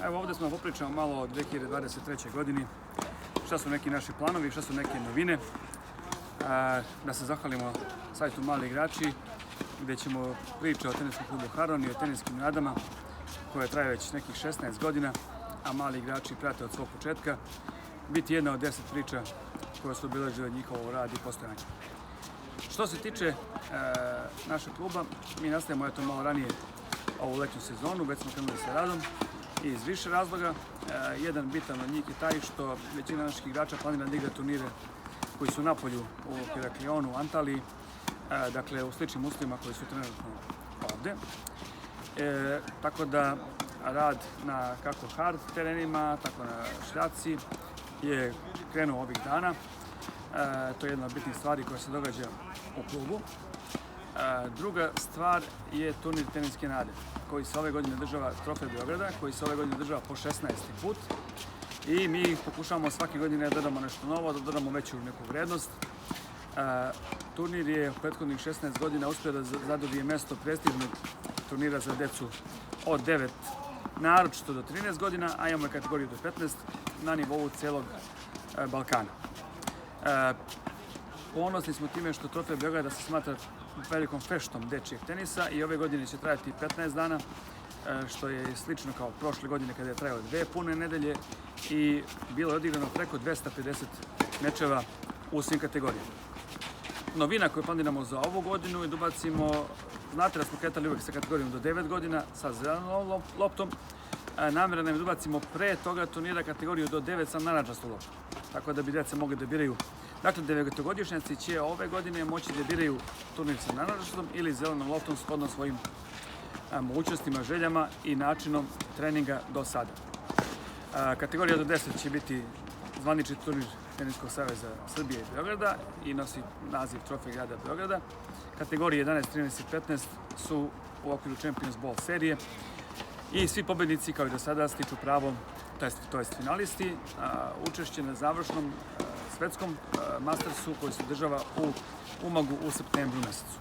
Evo ovdje smo popričamo malo o 2023. godini, šta su neki naši planovi, šta su neke novine. Da se zahvalimo sajtu Mali igrači, gdje ćemo priče o teniskom klubu Haron i o teniskim nadama koje traje već nekih 16 godina, a mali igrači prate od svog početka, biti jedna od 10 priča koje su obilježile njihov rad i postojanje. Što se tiče našeg kluba, mi nastavljamo malo ranije ovu letnju sezonu, već smo krenuli sa radom i iz više razloga. Jedan bitan od njih je taj što većina naših igrača planira da igra turnire koji su na polju u Heraklionu, u Antaliji, dakle u sličnim uslovima koji su trenutno ovdje. Tako da rad na kako hard terenima, tako na šljaci je krenuo ovih dana. To je jedna od bitnih stvari koja se događa u klubu. Druga stvar je turnir Teniske nade, koji se ove godine država Trofej Beograda, koji se ove godine država po 16. put. I mi pokušavamo svake godine da dodamo nešto novo, da dodamo veću neku vrednost. Turnir je u prethodnih 16 godina uspio da zadobije mjesto prestižnog turnira za decu od 9 naročito do 13 godina, a imamo kategoriju do 15 na nivou celog Balkana. Ponosni smo time što Trofej Beograda se smatra velikom feštom dečijeg tenisa i ove godine će trajati 15 dana, što je slično kao prošle godine kada je trajao 2 pune nedelje i bilo je odigrano preko 250 mečeva u svim kategorijama. Novina koju planiramo za ovu godinu je da ubacimo, znate da smo kretali uvijek sa kategorijom do 9 godina sa zelenom loptom, namjera nam je da ubacimo pre toga turnira kategoriju do 9 sa narandžastom loptom, tako da bi djeca mogli da biraju. Dakle, 9-godišnjaci će ove godine moći da biraju turnir sa narandžastom ili zelenom loptom shodno svojim mogućnostima, željama i načinom treninga do sada. Kategorija do 10 će biti zvanični turnir Teniskog saveza Srbije i Beograda i nosi naziv Trofej grada Beograda. Kategorije 11, 13 i 15 su u okviru Champions Ball serije i svi pobednici kao i do sada stiču pravo, to jest finalisti, učešće na završnom svetskom Mastersu koji se održava u Umagu u septembru mjesecu.